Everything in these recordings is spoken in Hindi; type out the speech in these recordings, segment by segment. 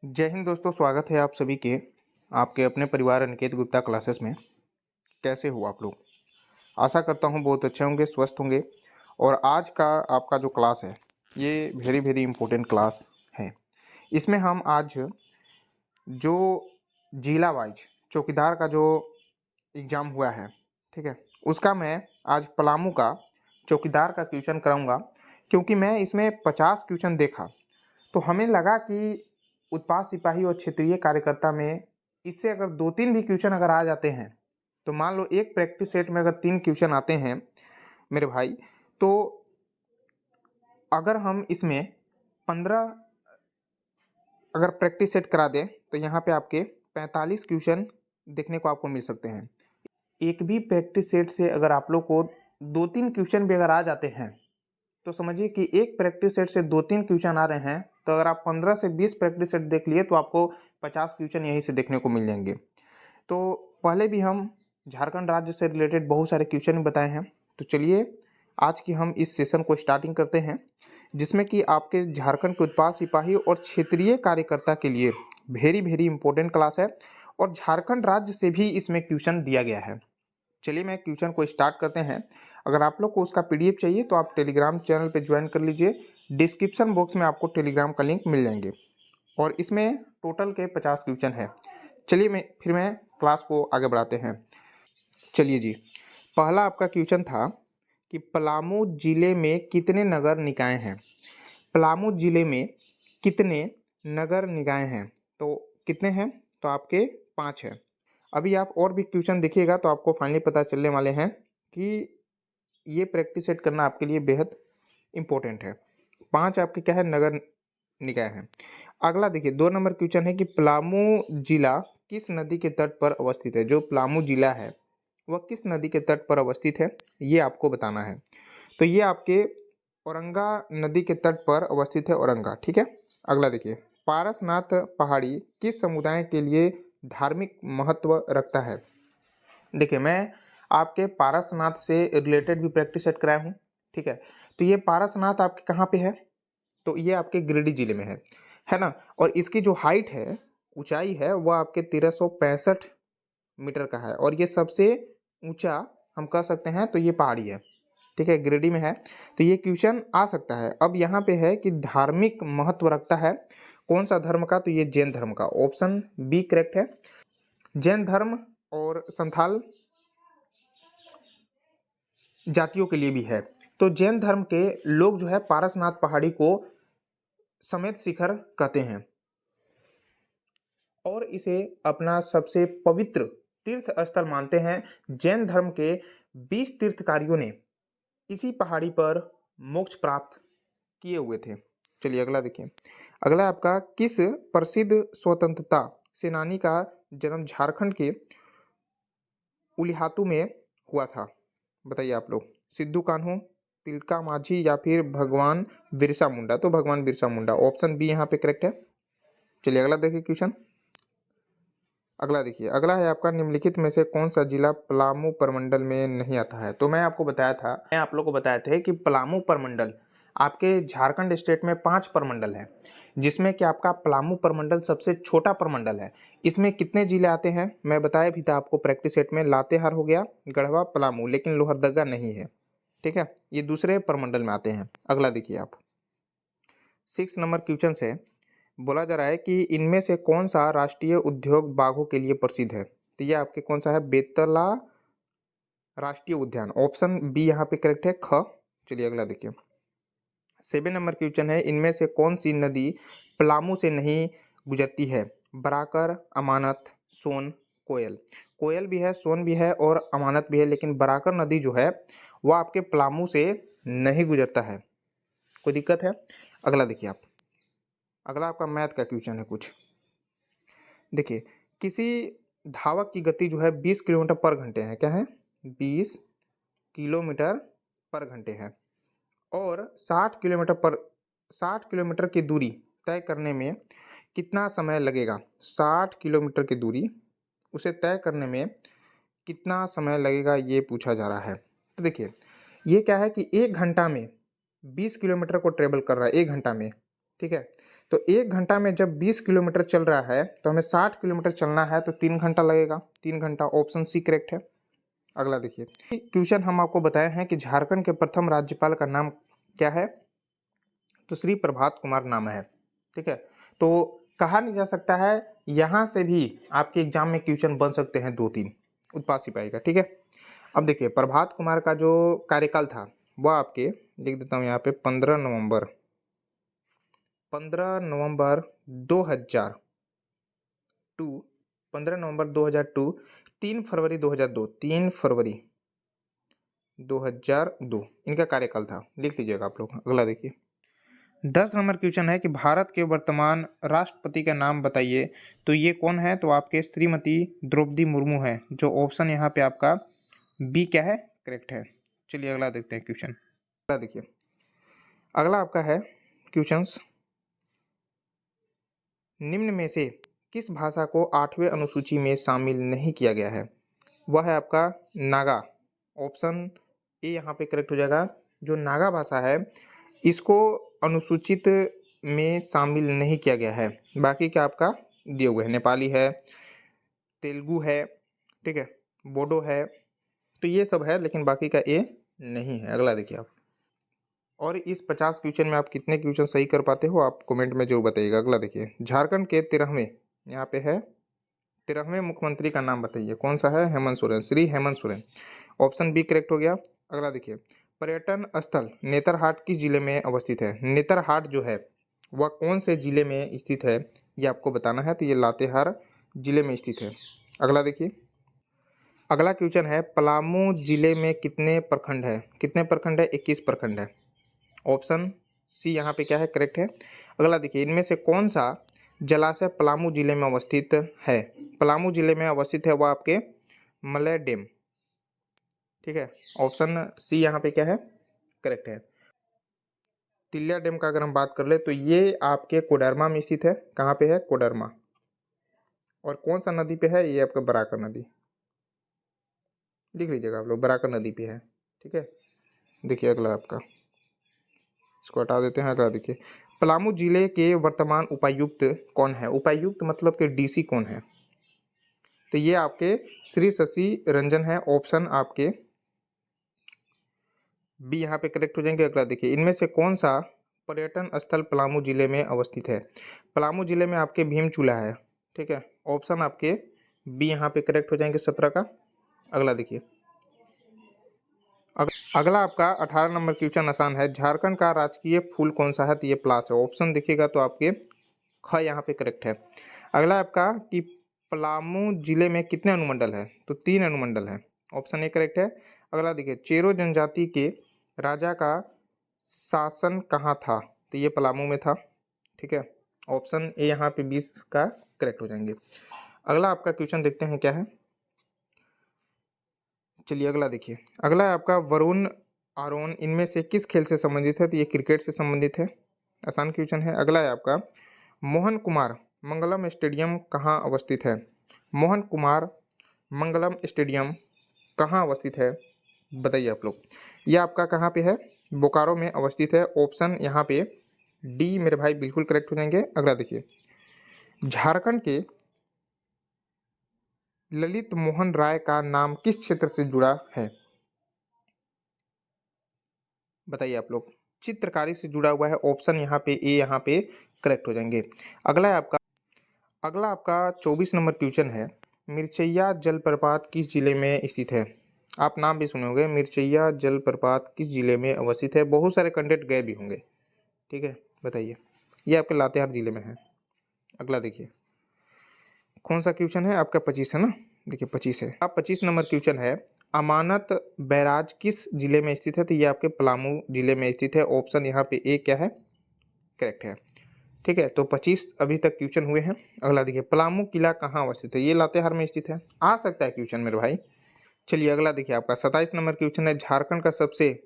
जय हिंद दोस्तों, स्वागत है आप सभी के आपके अपने परिवार अनिकेत गुप्ता क्लासेस में। कैसे हो आप लोग? आशा करता हूँ बहुत अच्छे होंगे, स्वस्थ होंगे। और आज का आपका जो क्लास है ये वेरी वेरी इंपॉर्टेंट क्लास है। इसमें हम आज जो जिला वाइज चौकीदार का जो एग्ज़ाम हुआ है, ठीक है, उसका मैं आज पलामू का चौकीदार का क्वेश्चन कराऊंगा। क्योंकि मैं इसमें 50 क्वेश्चन देखा तो हमें लगा कि उत्पाद सिपाही और क्षेत्रीय कार्यकर्ता में इससे अगर 2-3 भी क्वेश्चन अगर आ जाते हैं, तो मान लो एक प्रैक्टिस सेट में अगर 3 क्वेश्चन आते हैं मेरे भाई, तो अगर हम इसमें 15 अगर प्रैक्टिस सेट करा दें तो यहाँ पे आपके 45 क्वेश्चन देखने को आपको मिल सकते हैं। एक भी प्रैक्टिस सेट से अगर आप लोग को 2-3 क्वेश्चन भी अगर आ जाते हैं तो समझिए कि एक प्रैक्टिस सेट से 2-3 क्वेश्चन आ रहे हैं, तो अगर आप 15 से 20 प्रैक्टिस सेट देख लिए तो आपको 50 क्वेश्चन यहीं से देखने को मिल जाएंगे। तो पहले भी हम झारखंड राज्य से रिलेटेड बहुत सारे क्वेश्चन बताए हैं। तो चलिए आज की हम इस सेशन को स्टार्टिंग करते हैं, जिसमें कि आपके झारखंड के उत्पाद सिपाही और क्षेत्रीय कार्यकर्ता के लिए वेरी वेरी इंपॉर्टेंट क्लास है। और झारखंड राज्य से भी इसमें क्वेश्चन दिया गया है। चलिए मैं क्वेश्चन को स्टार्ट करते हैं। अगर आप लोग को उसका पीडीएफ चाहिए तो आप टेलीग्राम चैनल पे ज्वाइन कर लीजिए। डिस्क्रिप्शन बॉक्स में आपको टेलीग्राम का लिंक मिल जाएंगे। और इसमें टोटल के 50 क्वेश्चन है। चलिए मैं क्लास को आगे बढ़ाते हैं। चलिए जी, पहला आपका क्वेश्चन था कि पलामू जिले में कितने नगर निकाय हैं। पलामू जिले में कितने नगर निकाय हैं? तो कितने हैं? तो आपके 5 हैं। अभी आप और भी क्वेश्चन देखिएगा तो आपको फाइनली पता चलने वाले हैं कि ये प्रैक्टिस सेट करना आपके लिए बेहद इंपॉर्टेंट है। 5 आपके क्या है, नगर निकाय हैं। अगला देखिए 2 नंबर क्वेश्चन है कि पलामू जिला किस नदी के तट पर अवस्थित है। जो पलामू जिला है वह किस नदी के तट पर अवस्थित है, ये आपको बताना है। तो ये आपके औरंगा नदी के तट पर अवस्थित है, औरंगा, ठीक है। अगला देखिए, पारसनाथ पहाड़ी किस समुदाय के लिए धार्मिक महत्व रखता है। देखिए मैं आपके पारसनाथ से रिलेटेड भी प्रैक्टिस सेट कराया हूँ, ठीक है। तो ये पारसनाथ आपके कहाँ पे है? तो ये आपके गिरिडीह जिले में है ना। और इसकी जो हाइट है, ऊंचाई है, वह आपके 1365 मीटर का है। और ये सबसे ऊंचा हम कह सकते हैं तो ये पहाड़ी है, ठीक है, गिरिडीह में है। तो ये क्वेश्चन आ सकता है। अब यहाँ पे है कि धार्मिक महत्व रखता है कौन सा धर्म का, तो ये जैन धर्म का। ऑप्शन बी करेक्ट है, जैन धर्म और संथाल जातियों के लिए भी है। तो जैन धर्म के लोग जो है पारसनाथ पहाड़ी को समेत शिखर कहते हैं और इसे अपना सबसे पवित्र तीर्थ स्थल मानते हैं। जैन धर्म के 20 तीर्थकारियों ने इसी पहाड़ी पर मोक्ष प्राप्त किए हुए थे। चलिए अगला देखिए। अगला आपका किस प्रसिद्ध स्वतंत्रता सेनानी का जन्म झारखंड के उलिहातू में हुआ था? बताइए आप लोग। सिद्धू कान्हू, तिलका माझी या फिर भगवान बिरसा मुंडा? तो भगवान बिरसा मुंडा, ऑप्शन बी यहाँ पे करेक्ट है। चलिए अगला देखिए क्वेश्चन। अगला देखिए, अगला है आपका निम्नलिखित में से कौन सा जिला पलामू प्रमंडल में नहीं आता है। तो मैं आपको बताया था, मैं आप लोग को बताया था कि पलामू प्रमंडल आपके झारखंड स्टेट में 5 प्रमंडल है, जिसमें कि आपका पलामू प्रमंडल सबसे छोटा प्रमंडल है। इसमें कितने जिले आते हैं मैं बताया भी था आपको प्रैक्टिस सेट में। लातेहार हो गया, गढ़वा, पलामू, लेकिन लोहरदगा नहीं है, ठीक है। ये दूसरे प्रमंडल में आते हैं। अगला देखिए आप, 6 नंबर क्वेश्चन से बोला जा रहा है कि इनमें से कौन सा राष्ट्रीय उद्योग बाघों के लिए प्रसिद्ध है। तो ये आपके कौन सा है? बेतला राष्ट्रीय उद्यान। ऑप्शन बी यहाँ पे करेक्ट है, ख। चलिए अगला देखिए। 7 नंबर क्वेश्चन है, इनमें से कौन सी नदी पलामू से नहीं गुजरती है। बराकर, अमानत, सोन, कोयल। कोयल भी है, सोन भी है और अमानत भी है, लेकिन बराकर नदी जो है वह आपके पलामू से नहीं गुजरता है। कोई दिक्कत है? अगला देखिए आप। अगला आपका मैथ का क्वेश्चन है कुछ। देखिए, किसी धावक की गति जो है 20 किलोमीटर पर घंटे है। क्या है? 20 किलोमीटर पर घंटे है। और 60 किलोमीटर की दूरी तय करने में कितना समय लगेगा? 60 किलोमीटर की दूरी उसे तय करने में कितना समय लगेगा, ये पूछा जा रहा है। तो देखिए, ये क्या है कि 1 घंटा में 20 किलोमीटर को ट्रेवल कर रहा है, 1 घंटा में। ठीक है। तो 1 घंटा में जब 20 किलोमीटर चल रहा है तो हमें 60 किलोमीटर चलना है, तो 3 घंटा लगेगा। 3 घंटा, ऑप्शन सी करेक्ट है। अगला देखिए, क्वेश्चन हम आपको बताए हैं कि झारखंड के प्रथम राज्यपाल का नाम क्या है, तो श्री प्रभात कुमार नाम है। ठीक है, तो कहा नहीं जा सकता है, यहाँ से भी आपके एग्जाम में क्वेश्चन बन सकते हैं 2-3 उत्पाद सिपाही का। ठीक है, अब देखिए प्रभात कुमार का जो कार्यकाल था वह आपके, लिख देता हूँ यहाँ पे, 15 नवंबर 2002, 15 नवंबर 2002, 3 फरवरी 2002, 3 फरवरी 2002 इनका कार्यकाल था, लिख लीजिएगा आप लोग। अगला देखिए, 10 नंबर क्वेश्चन है कि भारत के वर्तमान राष्ट्रपति का नाम बताइए, तो ये कौन है, तो आपके श्रीमती द्रौपदी मुर्मू है, जो ऑप्शन यहाँ पे आपका बी क्या है, करेक्ट है। चलिए अगला देखते हैं क्वेश्चन। अगला देखिए, अगला आपका है क्वेश्चंस, निम्न में से किस भाषा को 8वें अनुसूची में शामिल नहीं किया गया है, वह है आपका नागा। ऑप्शन ए यहाँ पे करेक्ट हो जाएगा। जो नागा भाषा है इसको अनुसूचित में शामिल नहीं किया गया है, बाकी क्या आपका दिए हुए हैं, नेपाली है, तेलुगु है, ठीक है, बोडो है, तो ये सब है, लेकिन बाकी का ए नहीं है। अगला देखिए आप, और इस 50 क्वेश्चन में आप कितने क्वेश्चन सही कर पाते हो आप कमेंट में जरूर बताइएगा। अगला देखिए, झारखंड के 13वें, यहाँ पे है 13वें मुख्यमंत्री का नाम बताइए, कौन सा है, Hemant Soren, Shri Hemant Soren. Option B correct हो गया। अगला देखिए, पर्यटन स्थल नेतरहाट किस जिले में अवस्थित है, नेतरहाट जो है वह कौन से जिले में स्थित है, ये आपको बताना है, तो ये लातेहार जिले में स्थित है। अगला देखिए, अगला क्वेश्चन है, पलामू जिले में कितने प्रखंड है, कितने प्रखंड है, 21 प्रखंड है। ऑप्शन सी यहाँ पे क्या है, करेक्ट है। अगला देखिए, इनमें से कौन सा जलाशय पलामू जिले में अवस्थित है, पलामू जिले में अवस्थित है वह आपके मलय डैम। ठीक है, ऑप्शन सी यहाँ पे क्या है, करेक्ट है। तिलिया डैम का अगर हम बात कर ले तो ये आपके कोडरमा में स्थित है। कहाँ पे है, कोडरमा। और कौन सा नदी पे है, ये आपका बराकर नदी, लिख लीजिएगा आप लोग, बराकर नदी पे है। ठीक है, देखिए अगला आपका, इसको हटा देते हैं। अगला देखिए, पलामू जिले के वर्तमान उपायुक्त कौन है, उपायुक्त मतलब कि डीसी कौन है, तो ये आपके श्री शशि रंजन है। ऑप्शन आपके बी यहाँ पे करेक्ट हो जाएंगे। अगला देखिए, इनमें से कौन सा पर्यटन स्थल पलामू जिले में अवस्थित है, पलामू जिले में आपके भीम चूल्हा है। ठीक है, ऑप्शन आपके बी यहाँ पे करेक्ट हो जाएंगे, 17 का। अगला देखिए, अगला आपका 18 नंबर क्वेश्चन आसान है, झारखंड का राजकीय फूल कौन सा है, तो ये प्लास है। ऑप्शन देखिएगा तो आपके ख यहाँ पे करेक्ट है। अगला आपका कि पलामू जिले में कितने अनुमंडल है, तो 3 अनुमंडल है। ऑप्शन ए करेक्ट है। अगला देखिए, चेरो जनजाति के राजा का शासन कहाँ था, तो ये पलामू में था। ठीक है, ऑप्शन ए यहाँ पे 20 का करेक्ट हो जाएंगे। अगला आपका क्वेश्चन देखते हैं क्या है। चलिए अगला देखिए, अगला है आपका वरुण आरोन इनमें से किस खेल से संबंधित है, तो ये क्रिकेट से संबंधित है। आसान क्वेश्चन है। अगला है आपका, मोहन कुमार मंगलम स्टेडियम कहाँ अवस्थित है, मोहन कुमार मंगलम स्टेडियम कहाँ अवस्थित है, बताइए आप लोग। ये आपका कहाँ पे है, बोकारो में अवस्थित है। ऑप्शन यहाँ पे डी मेरे भाई बिल्कुल करेक्ट हो जाएंगे। अगला देखिए, झारखंड के ललित मोहन राय का नाम किस क्षेत्र से जुड़ा है, बताइए आप लोग। चित्रकारी से जुड़ा हुआ है। ऑप्शन यहाँ पे ए यहाँ पे करेक्ट हो जाएंगे। अगला है आपका, अगला आपका 24 नंबर क्वेश्चन है, मिर्चैया जलप्रपात किस जिले में स्थित है, आप नाम भी सुने होंगे, मिर्चैया जलप्रपात किस जिले में अवस्थित है, बहुत सारे कैंडिडेट गए भी होंगे। ठीक है, बताइए। ये आपके लातेहार जिले में है। अगला देखिए, कौन सा क्वेश्चन है आपका, 25 है ना, देखिए 25 है। आप 25 नंबर क्वेश्चन है, अमानत बैराज किस जिले में स्थित है, तो ये आपके पलामू जिले में स्थित है। ऑप्शन यहाँ पे ए क्या है, करेक्ट है। ठीक है, तो 25 अभी तक क्वेश्चन हुए हैं। अगला देखिए, पलामू किला कहाँ अवस्थित है, ये लातेहार में स्थित है। आ सकता है क्वेश्चन मेरे भाई। चलिए अगला देखिए, आपका 27 नंबर क्वेश्चन है, झारखंड का सबसे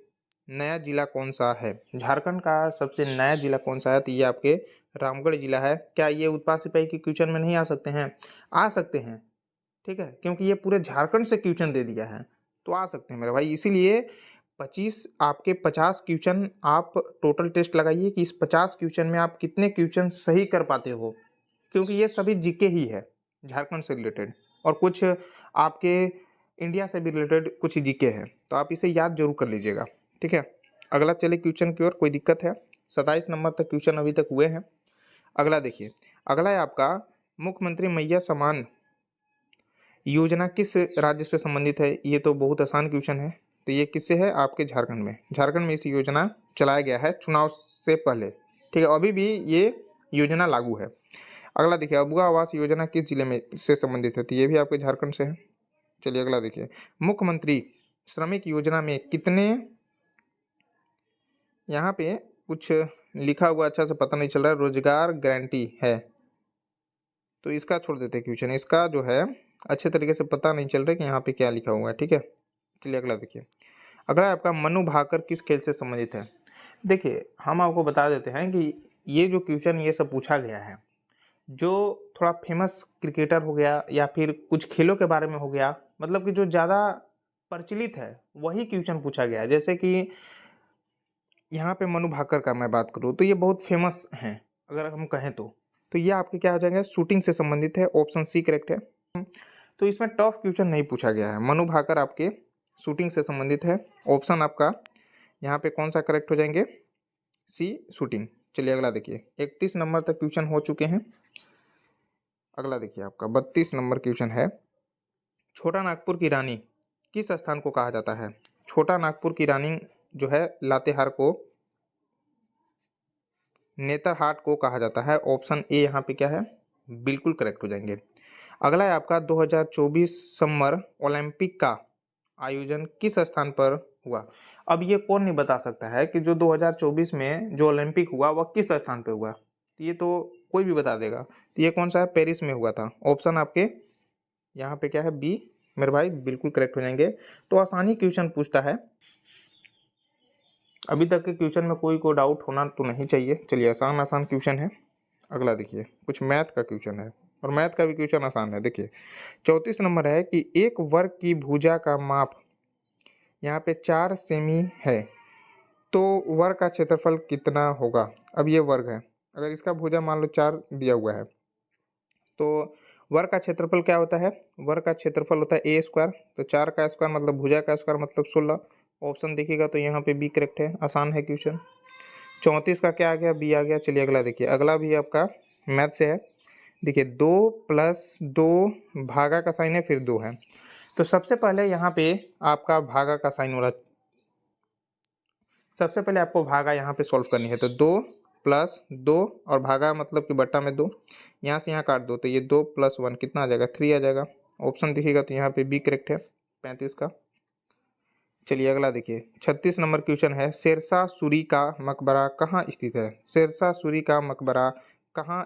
नया जिला कौन सा है, झारखंड का सबसे नया जिला कौन सा है, तो ये आपके रामगढ़ जिला है। क्या ये उत्पाद सिपाही के क्वेश्चन में नहीं आ सकते हैं, आ सकते हैं। ठीक है, क्योंकि ये पूरे झारखंड से क्वेश्चन दे दिया है, तो आ सकते हैं मेरे भाई। इसीलिए 25 आपके 50 क्वेश्चन आप टोटल टेस्ट लगाइए कि इस 50 क्वेश्चन में आप कितने क्वेश्चन सही कर पाते हो, क्योंकि ये सभी जीके ही है, झारखंड से रिलेटेड, और कुछ आपके इंडिया से भी रिलेटेड कुछ जीके है, तो आप इसे याद जरूर कर लीजिएगा। ठीक है, अगला चले क्वेश्चन की ओर। कोई दिक्कत है? 27 नंबर तक क्वेश्चन अभी तक हुए हैं। अगला देखिए, अगला है आपका मुख्यमंत्री मैया सम्मान योजना किस राज्य से संबंधित है? ये तो बहुत आसान क्वेश्चन है। तो ये किससे है? आपके झारखंड में। झारखंड में इस योजना चलाया गया है चुनाव से पहले। ठीक है, अभी भी ये योजना लागू है। अगला देखिए, अबुआ आवास योजना किस जिले में से संबंधित है? तो ये भी आपके झारखंड से है। चलिए अगला देखिए, मुख्यमंत्री श्रमिक योजना में कितने, यहाँ पे कुछ लिखा हुआ अच्छा से पता नहीं चल रहा है, रोजगार गारंटी है, तो इसका छोड़ देते हैं क्वेश्चन। इसका जो है अच्छे तरीके से पता नहीं चल रहा है कि यहाँ पे क्या लिखा हुआ है। ठीक है, चलिए अगला देखिए, अगला आपका मनु भाकर किस खेल से संबंधित है? देखिए, हम आपको बता देते हैं कि ये जो क्वेश्चन ये सब पूछा गया है, जो थोड़ा फेमस क्रिकेटर हो गया या फिर कुछ खेलों के बारे में हो गया, मतलब कि जो ज़्यादा प्रचलित है वही क्वेश्चन पूछा गया है। जैसे कि यहाँ पे मनु भाकर का मैं बात करूँ तो ये बहुत फेमस हैं, अगर हम कहें तो ये आपके क्या हो जाएंगे, शूटिंग से संबंधित है। ऑप्शन सी करेक्ट है। तो इसमें टफ क्वेश्चन नहीं पूछा गया है। मनु भाकर आपके शूटिंग से संबंधित है। ऑप्शन आपका यहाँ पे कौन सा करेक्ट हो जाएंगे? सी, शूटिंग। चलिए अगला देखिए, 31 नंबर तक क्वेश्चन हो चुके हैं। अगला देखिए, आपका 32 नंबर क्वेश्चन है, छोटा नागपुर की रानी किस स्थान को कहा जाता है? छोटा नागपुर की रानी जो है लातेहार को, नेतरहाट को कहा जाता है। ऑप्शन ए यहाँ पे क्या है, बिल्कुल करेक्ट हो जाएंगे। अगला है आपका 2024 समर ओलंपिक का आयोजन किस स्थान पर हुआ? अब ये कौन नहीं बता सकता है कि जो 2024 में जो ओलंपिक हुआ वह किस स्थान पर हुआ? ये तो कोई भी बता देगा। तो ये कौन सा है? पेरिस में हुआ था। ऑप्शन आपके यहाँ पे क्या है, बी मेरे भाई, बिल्कुल करेक्ट हो जाएंगे। तो आसानी क्वेश्चन पूछता है, अभी तक के क्वेश्चन में कोई को डाउट होना तो नहीं चाहिए। चलिए, आसान आसान क्वेश्चन है। अगला देखिए, कुछ मैथ का क्वेश्चन है, और मैथ का भी क्वेश्चन आसान है। देखिए, 34 नंबर है कि एक वर्ग की भुजा का माप यहाँ पे 4 सेमी है, तो वर्ग का क्षेत्रफल कितना होगा? अब ये वर्ग है, अगर इसका भुजा मान लो 4 दिया हुआ है, तो वर्ग का क्षेत्रफल क्या होता है? वर्ग का क्षेत्रफल होता है ए स्क्वायर। तो 4 का स्क्वायर मतलब भुजा का स्क्वायर मतलब 16। ऑप्शन देखिएगा तो यहाँ पे बी करेक्ट है। आसान है क्वेश्चन। 34 का क्या आ गया? बी आ गया। चलिए अगला देखिए, अगला भी आपका मैथ से है। देखिए, 2 + 2 भागा का साइन है, फिर 2 है। तो सबसे पहले यहाँ पे आपका भागा का साइन हो रहा है, सबसे पहले आपको भागा यहाँ पे सॉल्व करनी है। तो 2 + 2 और भागा मतलब कि बट्टा में 2, यहाँ से यहाँ काट दो, तो ये 2 + 1 कितना आ जाएगा? 3 आ जाएगा। ऑप्शन देखिएगा तो यहाँ पे बी करेक्ट है, 35 का। चलिए अगला देखिए, 36 नंबर क्वेश्चन है, शेरशाह सूरी का मकबरा कहाँ स्थित है? शेरशाह सूरी का मकबरा कहाँ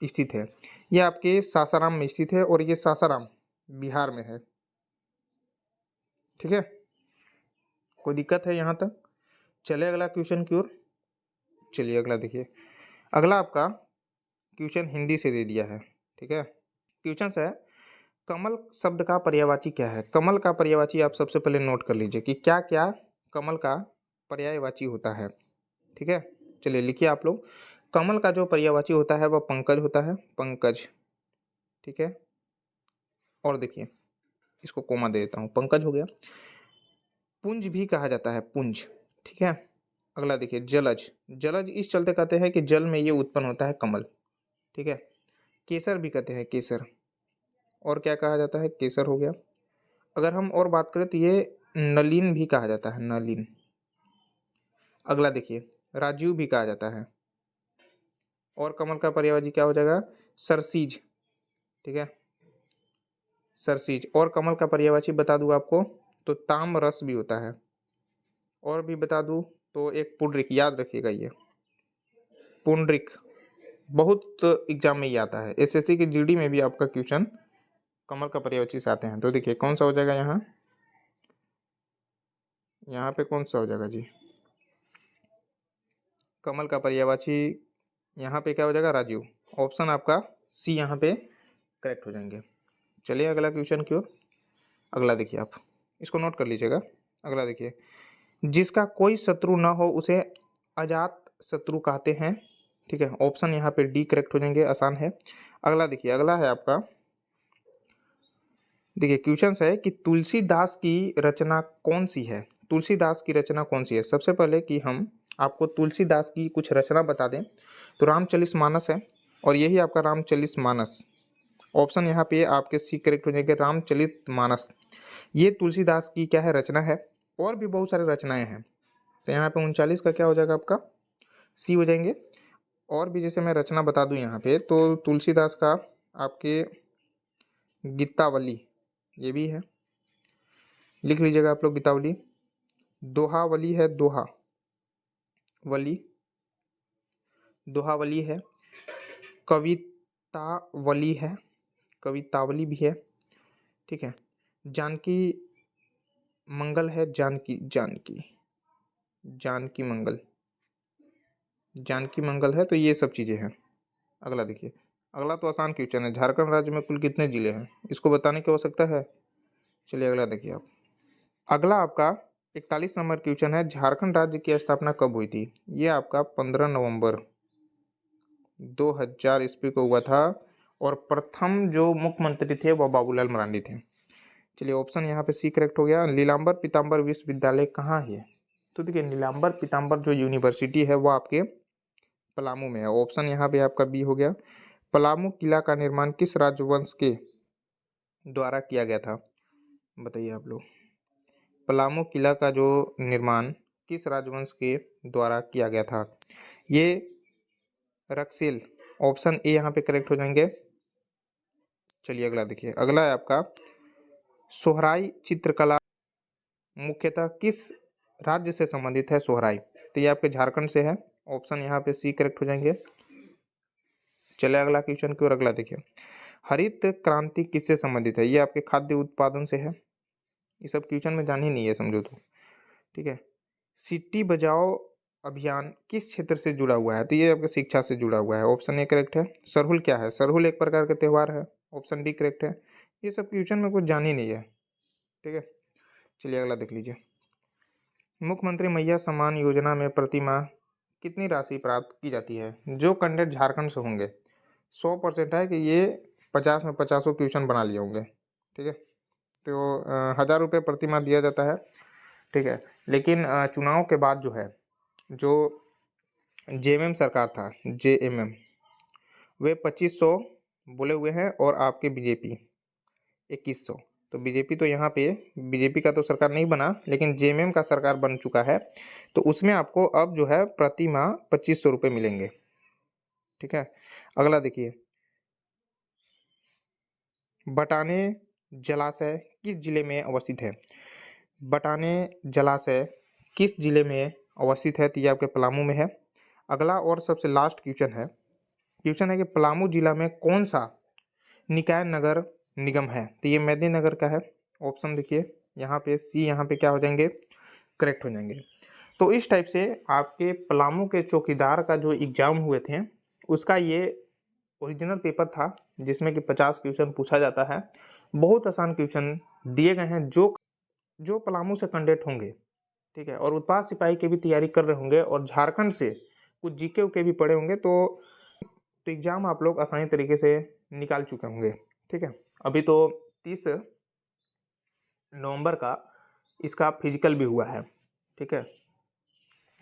स्थित है? ये आपके सासाराम में स्थित है, और ये सासाराम बिहार में है। ठीक है, कोई दिक्कत है यहाँ तक? चले अगला क्वेश्चन की ओर। चलिए अगला देखिए, अगला आपका क्वेश्चन हिंदी से दे दिया है। ठीक है, क्वेश्चन है, कमल शब्द का पर्यायवाची क्या है? कमल का पर्यायवाची आप सबसे पहले नोट कर लीजिए कि क्या क्या कमल का पर्यायवाची होता है। ठीक है, चलिए लिखिए आप लोग। कमल का जो पर्यायवाची होता है वह पंकज होता है, पंकज। ठीक है, और देखिए, इसको कोमा दे देता हूँ, पंकज हो गया। पुंज भी कहा जाता है, पुंज। ठीक है, अगला देखिए, जलज। जलज इस चलते कहते हैं कि जल में ये उत्पन्न होता है कमल। ठीक है, केसर भी कहते हैं, केसर। और क्या कहा जाता है? केसर हो गया। अगर हम और बात करें तो ये नलिन भी कहा जाता है, नलिन। अगला देखिए, राजीव भी कहा जाता है। और कमल का पर्यायवाची क्या हो जाएगा? सरसीज। ठीक है, सरसीज। और कमल का पर्यायवाची बता दूं आपको तो ताम्ररस भी होता है। और भी बता दूं तो एक पुंडरिक, याद रखिएगा ये पुंडरिक बहुत एग्जाम में ही आता है। एसएससी की जीडी में भी आपका क्वेश्चन कमल का पर्यायवाची से आते हैं। तो देखिए कौन सा हो जाएगा यहाँ, यहाँ पे कौन सा हो जाएगा जी? कमल का पर्यायवाची यहाँ पे क्या हो जाएगा? राजीव। ऑप्शन आपका सी यहाँ पे करेक्ट हो जाएंगे। चलिए अगला क्वेश्चन की ओर। अगला देखिए, आप इसको नोट कर लीजिएगा। अगला देखिए, जिसका कोई शत्रु न हो उसे अजात शत्रु कहते हैं। ठीक है, ऑप्शन यहाँ पे डी करेक्ट हो जाएंगे, आसान है। अगला देखिए, अगला है आपका, देखिए क्वेश्चन है कि तुलसीदास की रचना कौन सी है। तुलसीदास की रचना कौन सी है। सबसे पहले कि हम आपको तुलसीदास की कुछ रचना बता दें तो रामचरितमानस है, और यही आपका रामचरितमानस। ऑप्शन यहाँ पे आपके सी करेक्ट हो जाएंगे, रामचरितमानस। ये तुलसीदास की क्या है, रचना है। और भी बहुत सारे रचनाएं हैं, तो यहाँ पे 39 का क्या हो जाएगा आपका, सी हो जाएंगे। और भी जैसे मैं रचना बता दूं यहाँ पे, तो तुलसीदास का आपके गीतावली ये भी है, लिख लीजिएगा आप लोग गीतावली। दोहावली है, दोहावली, दोहावली है। कवितावली है, कवितावली भी है। ठीक है, जानकी मंगल है, जानकी जानकी जानकी मंगल, जानकी मंगल है। तो ये सब चीज़ें हैं। अगला देखिए, अगला तो आसान क्वेश्चन है, झारखंड राज्य में कुल कितने जिले हैं, इसको बताने की आवश्यकता है। चलिए अगला देखिए आप। अगला आपका 41 नंबर क्वेश्चन है, झारखंड राज्य की स्थापना कब हुई थी। ये आपका 15 नवंबर 2000 ईस्वी को हुआ था, और प्रथम जो मुख्यमंत्री थे वह बाबूलाल मरांडी थे। चलिए ऑप्शन यहाँ पे सी करेक्ट हो गया। नीलांबर पीताम्बर विश्वविद्यालय कहाँ है। तो देखिए, नीलांबर पीताम्बर जो यूनिवर्सिटी है वो आपके पलामू में है। ऑप्शन यहाँ पे आपका बी हो गया। पलामू किला का निर्माण किस राजवंश के द्वारा किया गया था, बताइए आप लोग। पलामू किला का जो निर्माण किस राजवंश के द्वारा किया गया था। ये रक्सेल, ऑप्शन ए यहाँ पे करेक्ट हो जाएंगे। चलिए अगला देखिए, अगला है आपका सोहराई चित्रकला मुख्यतः किस राज्य से संबंधित है। सोहराई, तो ये आपके झारखंड से है। ऑप्शन यहाँ पे सी करेक्ट हो जाएंगे। चलिए अगला क्वेश्चन की ओर, अगला देखिए, हरित क्रांति किससे संबंधित है। ये आपके खाद्य उत्पादन से है। ये सब क्वेश्चन में जान ही नहीं है, समझो तो। ठीक है, सिटी बचाओ अभियान किस क्षेत्र से जुड़ा हुआ है। तो ये आपके शिक्षा से जुड़ा हुआ है। ऑप्शन ए करेक्ट है। सरहुल क्या है, सरहुल एक प्रकार का त्यौहार है। ऑप्शन डी करेक्ट है। ये सब क्वेश्चन में कुछ जान ही नहीं है। ठीक है, चलिए अगला देख लीजिए, मुख्यमंत्री मैया सम्मान योजना में प्रति माह कितनी राशि प्राप्त की जाती है। जो कैंडिडेट झारखंड से होंगे 100% है कि ये 50 में 50 क्वेश्चन बना लिए होंगे। ठीक है, तो 1000 रुपये प्रति माह दिया जाता है। ठीक है, लेकिन चुनाव के बाद जो है, जो जेएमएम सरकार था, जेएमएम, वे 2500 बोले हुए हैं, और आपके बीजेपी 2100। तो बीजेपी तो यहाँ पे, बीजेपी का तो सरकार नहीं बना, लेकिन जेएमएम का सरकार बन चुका है। तो उसमें आपको अब जो है प्रति माह 2500 रुपये मिलेंगे। ठीक है, अगला देखिए, बटाने जलाशय किस जिले में अवस्थित है। बटाने जलाशय किस जिले में अवस्थित है। तो ये आपके पलामू में है। अगला और सबसे लास्ट क्वेश्चन है कि पलामू जिला में कौन सा निकाय नगर निगम है। तो ये मेदिनीनगर का है। ऑप्शन देखिए यहाँ पे सी, यहाँ पे क्या हो जाएंगे, करेक्ट हो जाएंगे। तो इस टाइप से आपके पलामू के चौकीदार का जो एग्जाम हुए थे, उसका ये ओरिजिनल पेपर था, जिसमें कि 50 क्वेश्चन पूछा जाता है। बहुत आसान क्वेश्चन दिए गए हैं जो पलामू से कैंडिडेट होंगे। ठीक है, और उत्पाद सिपाही की भी तैयारी कर रहे होंगे, और झारखंड से कुछ जीके के भी पढ़े होंगे, तो एग्जाम आप लोग आसानी तरीके से निकाल चुके होंगे। ठीक है, अभी तो 30 नवंबर का इसका फिजिकल भी हुआ है। ठीक है,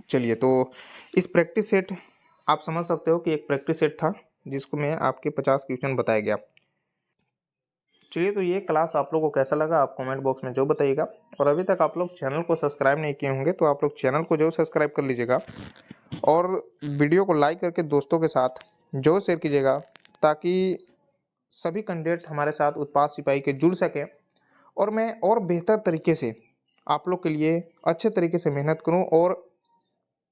चलिए, तो इस प्रैक्टिस सेट आप समझ सकते हो कि एक प्रैक्टिस सेट था, जिसको मैं आपके 50 क्वेश्चन बताया गया। चलिए, तो ये क्लास आप लोगों को कैसा लगा आप कमेंट बॉक्स में जो बताइएगा। और अभी तक आप लोग चैनल को सब्सक्राइब नहीं किए होंगे तो आप लोग चैनल को जरूर सब्सक्राइब कर लीजिएगा, और वीडियो को लाइक करके दोस्तों के साथ जो शेयर कीजिएगा, ताकि सभी कैंडिडेट हमारे साथ उत्पाद सिपाही के जुड़ सकें, और मैं और बेहतर तरीके से आप लोग के लिए अच्छे तरीके से मेहनत करूं, और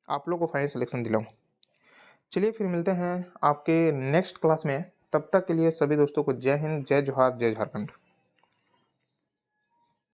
आप लोग को फाइनल सिलेक्शन दिलाऊं। चलिए फिर मिलते हैं आपके नेक्स्ट क्लास में। तब तक के लिए सभी दोस्तों को जय हिंद, जय जोहार, जय झारखंड।